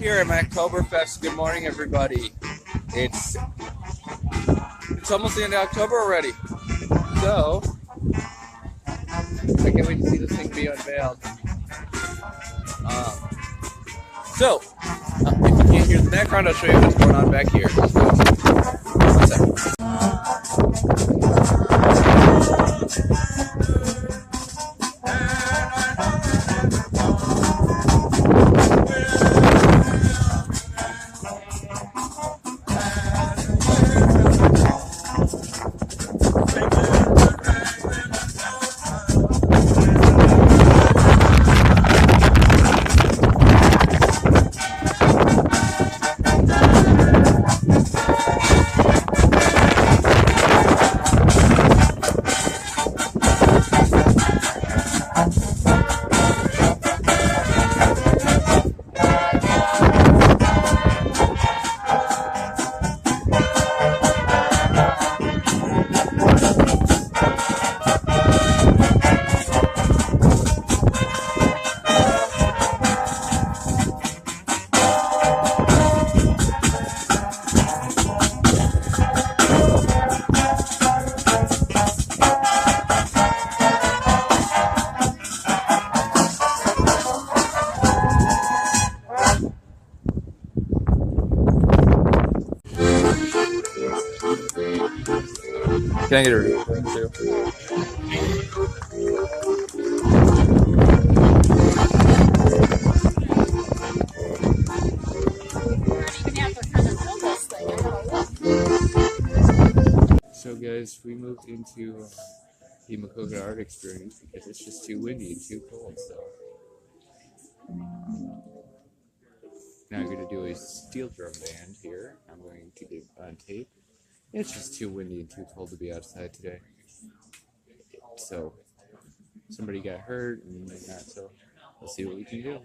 Here at Maqtoberfest. Good morning, everybody. It's almost the end of October already, so I can't wait to see this thing be unveiled. If you can't hear the background, I'll show you what's going on back here. One second. Can I get a recording too? So guys, we moved into the Maqtoberfest art experience because it's just too windy and too cold. So now I'm going to do a steel drum band here. I'm going to get on tape. It's just too windy and too cold to be outside today. So somebody got hurt and whatnot, so we'll see what we can do.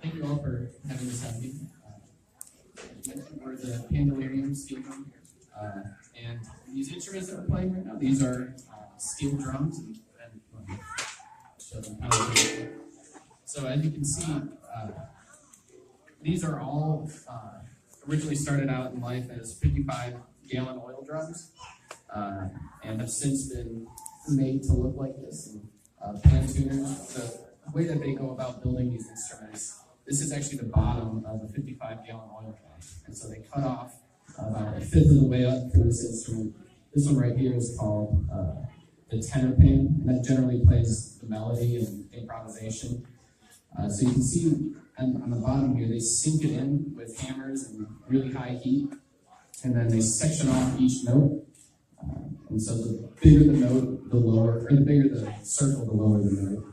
Thank you all for having us out here. We're the Pandalarium steel drum here. And these instruments that we're playing right now, these are steel drums. And show them how to do it. So as you can see, these are all originally started out in life as 55-gallon oil drums and have since been made to look like this. And pan tuners, the way that they go about building these instruments, this is actually the bottom of a 55-gallon oil drum. And so they cut off about fifth of the way up for this instrument. This one right here is called the tenor pan, and that generally plays the melody and improvisation. So you can see on the bottom here, they sink it in with hammers and really high heat, and then they section off each note. And so the bigger the note, the lower, or the bigger the circle, the lower the note.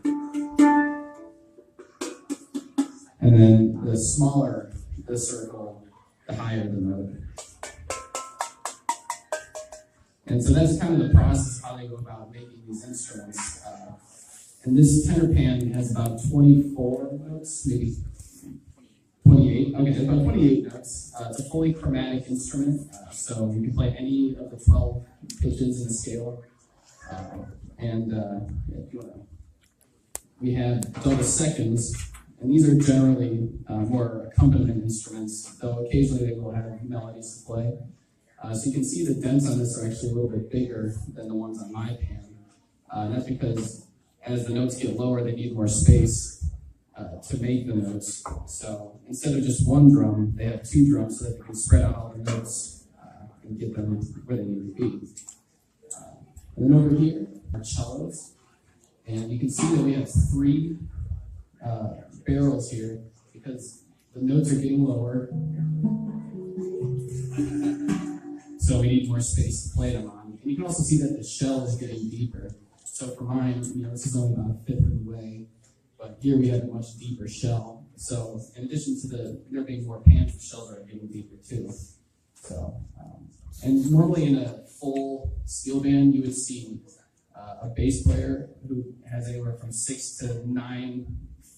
And then the smaller the circle, the higher the note. And so that's kind of the process, how they go about making these instruments. And this tenor pan has about 24 notes, maybe 28. Okay, about 28 notes. It's a fully chromatic instrument, so you can play any of the 12 pitches in the scale. If you wanna, we have double seconds, and these are generally more accompaniment instruments, though occasionally they will have melodies to play. So you can see the dents on this are actually a little bit bigger than the ones on my pan. And that's because as the notes get lower, they need more space to make the notes. So instead of just one drum, they have two drums so that they can spread out all the notes and get them where they need to be. And then over here are cellos. And you can see that we have three barrels here because the notes are getting lower. So we need more space to play them on. And you can also see that the shell is getting deeper. So for mine, this is only about a fifth of the way, but here we have a much deeper shell. So in addition to there being more pans, the shells are getting deeper too. So, and normally in a full steel band, you would see a bass player who has anywhere from 6 to 9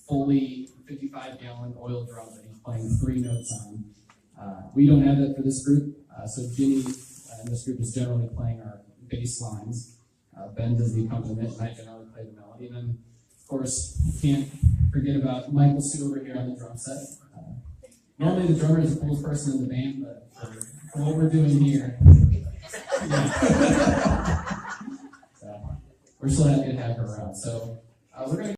fully 55-gallon oil drums that he's playing 3 notes on. We don't have that for this group. So Ginny in this group is generally playing our bass lines. Ben does the accompaniment, and I generally play the melody. And then, of course, can't forget about Michael Sue over here on the drum set. Normally the drummer is the coolest person in the band, but for what we're doing here, yeah. So we're still happy to have her around. So we're going to...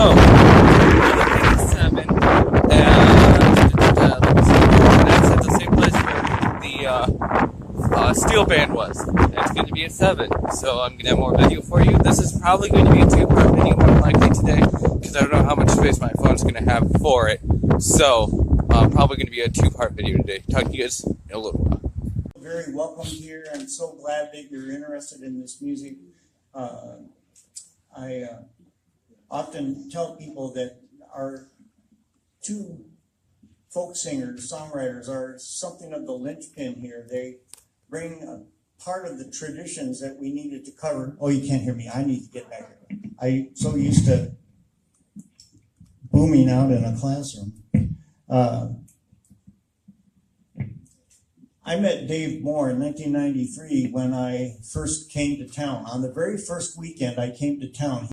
7, and that's at the same place where the steel band was. It's going to be at 7, so I'm going to have more video for you. This is probably going to be a 2-part video more likely today, because I don't know how much space my phone's going to have for it. So, probably going to be a 2-part video today. Talk to you guys in a little while. Very welcome here. I'm so glad that you're interested in this music. I often tell people that our 2 folk singers, songwriters, are something of the linchpin here. They bring a part of the traditions that we needed to cover. Oh, you can't hear me. I need to get back here. I'm so used to booming out in a classroom. I met Dave Moore in 1993 when I first came to town. On the very first weekend I came to town.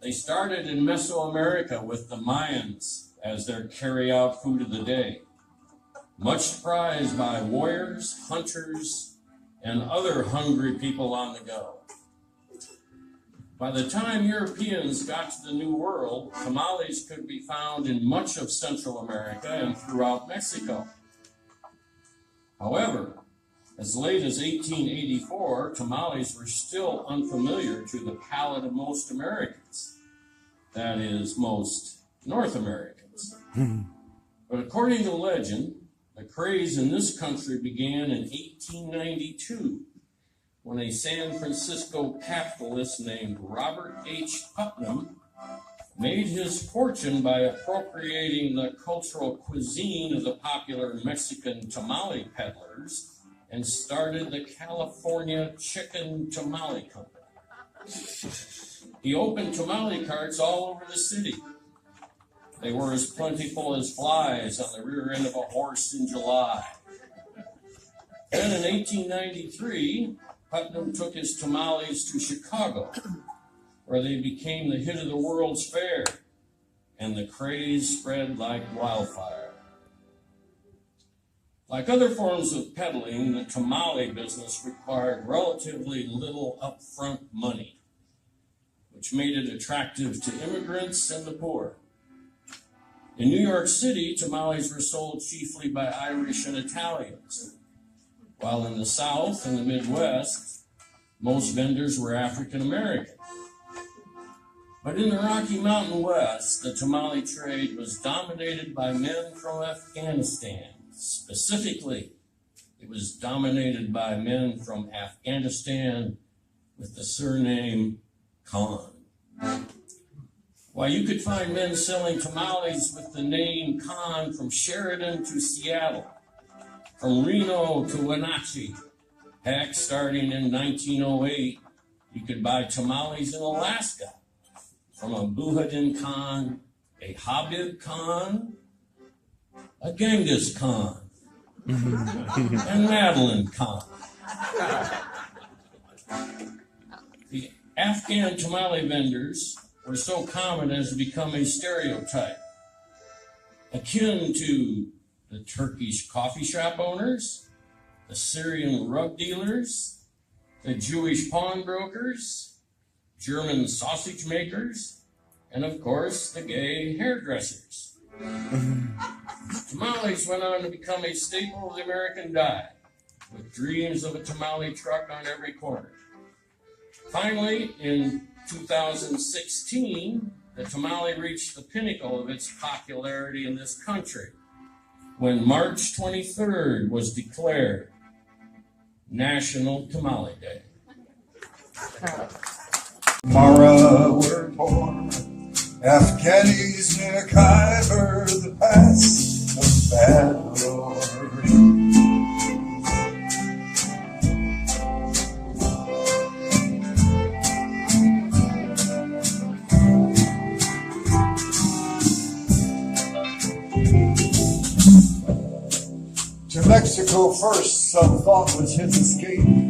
They started in Mesoamerica with the Mayans as their carry-out food of the day, much prized by warriors, hunters, and other hungry people on the go. By the time Europeans got to the New World, tamales could be found in much of Central America and throughout Mexico. However, as late as 1884, tamales were still unfamiliar to the palate of most Americans. That is, most North Americans. But according to legend, the craze in this country began in 1892 when a San Francisco capitalist named Robert H. Putnam made his fortune by appropriating the cultural cuisine of the popular Mexican tamale peddlers and started the California Chicken Tamale Company. He opened tamale carts all over the city. They were as plentiful as flies on the rear end of a horse in July. Then in 1893, Putnam took his tamales to Chicago, where they became the hit of the World's Fair, and the craze spread like wildfire. Like other forms of peddling, the tamale business required relatively little upfront money, which made it attractive to immigrants and the poor. In New York City, tamales were sold chiefly by Irish and Italians, while in the South and the Midwest, most vendors were African American. But in the Rocky Mountain West, the tamale trade was dominated by men from Afghanistan. Specifically, it was dominated by men from Afghanistan with the surname Khan. Why, you could find men selling tamales with the name Khan from Sheridan to Seattle, from Reno to Wenatchee. Heck, starting in 1908, you could buy tamales in Alaska from a Buhadin Khan, a Habib Khan, a Genghis Khan, and Madeline Khan. The Afghan tamale vendors were so common as to become a stereotype, akin to the Turkish coffee shop owners, the Syrian rug dealers, the Jewish pawnbrokers, German sausage makers, and of course, the gay hairdressers. Tamales went on to become a staple of the American diet, with dreams of a tamale truck on every corner. Finally, in 2016, the tamale reached the pinnacle of its popularity in this country when March 23rd was declared National Tamale Day. Mara were born, Afghanis near Khyber, the pass of Bangalore. To Mexico first, some thought was his escape.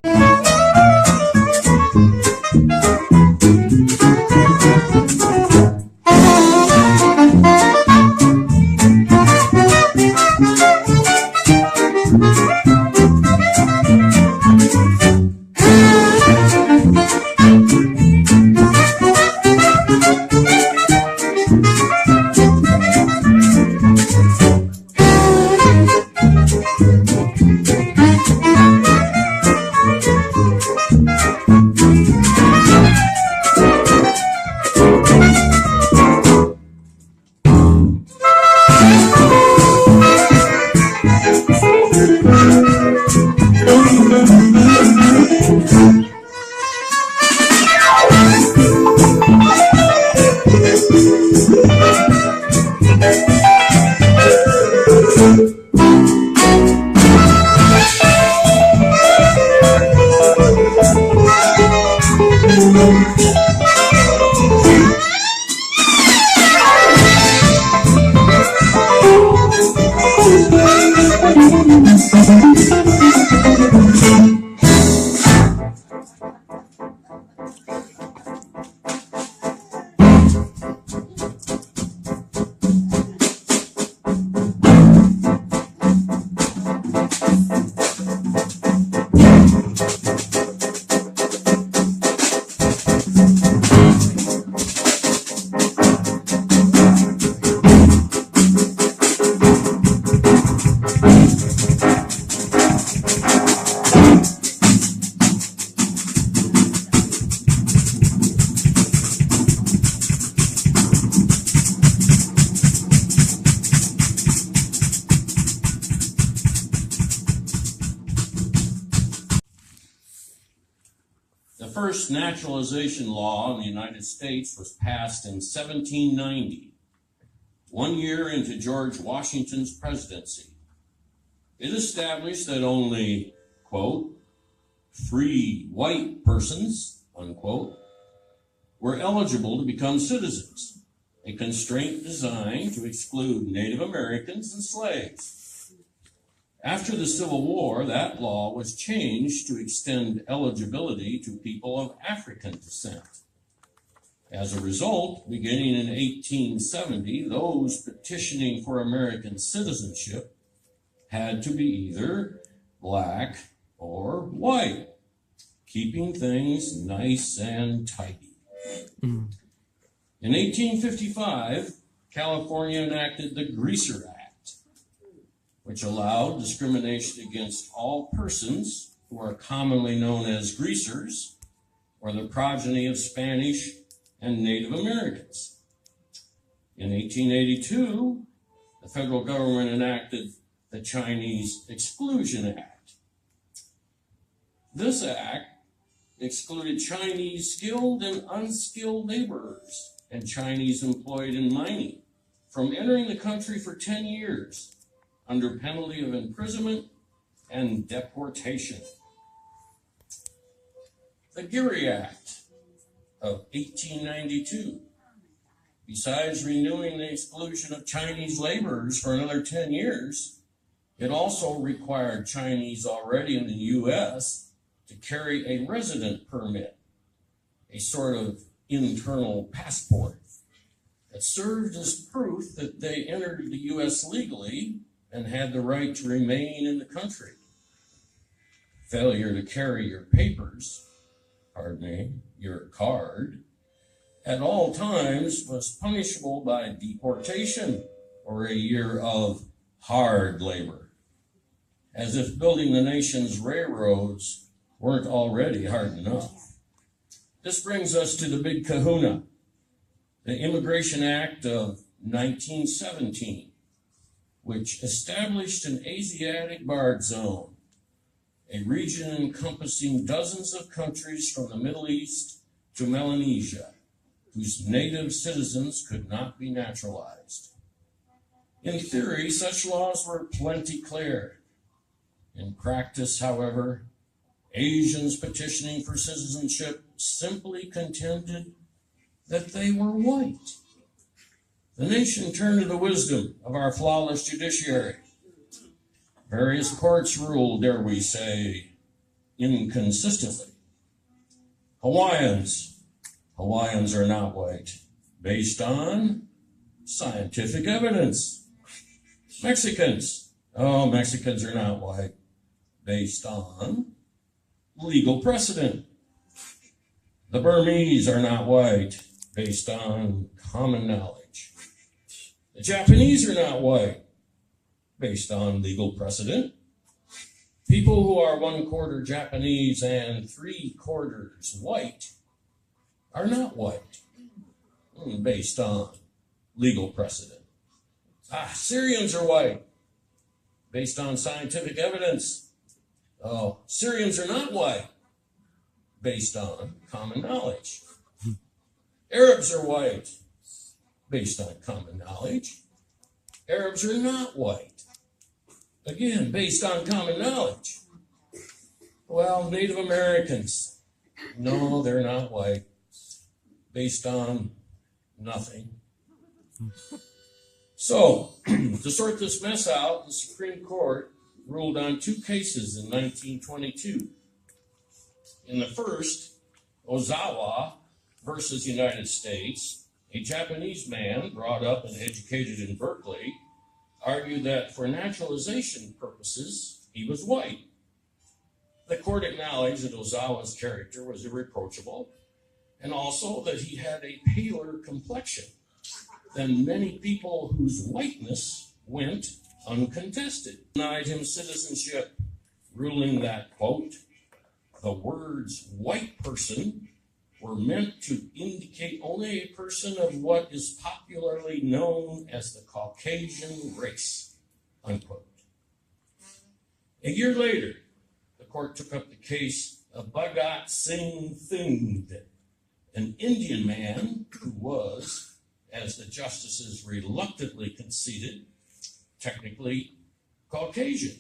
The first naturalization law in the United States was passed in 1790, 1 year into George Washington's presidency. It established that only, quote, free white persons, unquote, were eligible to become citizens, a constraint designed to exclude Native Americans and slaves. After the Civil War, that law was changed to extend eligibility to people of African descent. As a result, beginning in 1870, those petitioning for American citizenship had to be either black or white, keeping things nice and tidy. In 1855, California enacted the Greaser Act, which allowed discrimination against all persons who are commonly known as greasers or the progeny of Spanish and Native Americans. In 1882, the federal government enacted the Chinese Exclusion Act. This act excluded Chinese skilled and unskilled laborers and Chinese employed in mining from entering the country for 10 years under penalty of imprisonment and deportation. The Geary Act of 1892, besides renewing the exclusion of Chinese laborers for another 10 years, it also required Chinese already in the U.S. to carry a resident permit, a sort of internal passport that served as proof that they entered the U.S. legally and had the right to remain in the country. Failure to carry your papers, your card, at all times was punishable by deportation or a year of hard labor, as if building the nation's railroads weren't already hard enough. This brings us to the big kahuna, the Immigration Act of 1917, which established an Asiatic barred zone, a region encompassing dozens of countries from the Middle East to Melanesia, whose native citizens could not be naturalized. In theory, such laws were plenty clear. In practice, however, Asians petitioning for citizenship simply contended that they were white. The nation turned to the wisdom of our flawless judiciary. Various courts ruled, dare we say, inconsistently. Hawaiians are not white, based on scientific evidence. Mexicans are not white, based on legal precedent. The Burmese are not white, based on common knowledge. The Japanese are not white, based on legal precedent. People who are 1/4 Japanese and 3/4 white are not white, based on legal precedent. Syrians are white, based on scientific evidence. Syrians are not white, based on common knowledge. Arabs are white, based on common knowledge. Arabs are not white, again, based on common knowledge. Well, Native Americans, no, they're not white, based on nothing. So, to sort this mess out, the Supreme Court ruled on 2 cases in 1922. In the first, Ozawa versus United States, a Japanese man brought up and educated in Berkeley argued that for naturalization purposes, he was white. The court acknowledged that Ozawa's character was irreproachable and also that he had a paler complexion than many people whose whiteness went uncontested. Denied him citizenship, ruling that, quote, the words white person were meant to indicate only a person of what is popularly known as the Caucasian race, unquote. A year later, the court took up the case a Bhagat Singh Thind, an Indian man who was, as the justices reluctantly conceded, technically Caucasian,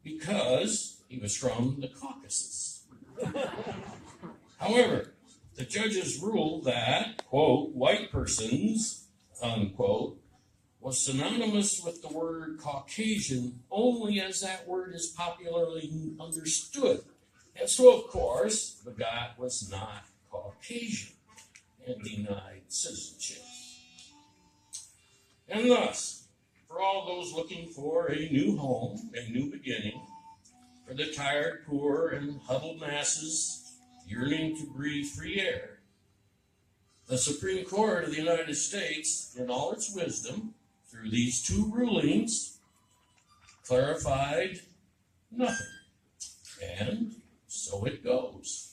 because he was from the Caucasus. However, the judges ruled that, quote, white persons, unquote, was synonymous with the word Caucasian only as that word is popularly understood. And so, of course, Bhagat was not Caucasian and denied citizenship. And thus, for all those looking for a new home, a new beginning, for the tired, poor, and huddled masses yearning to breathe free air, the Supreme Court of the United States, in all its wisdom, through these two rulings, clarified nothing. And so it goes.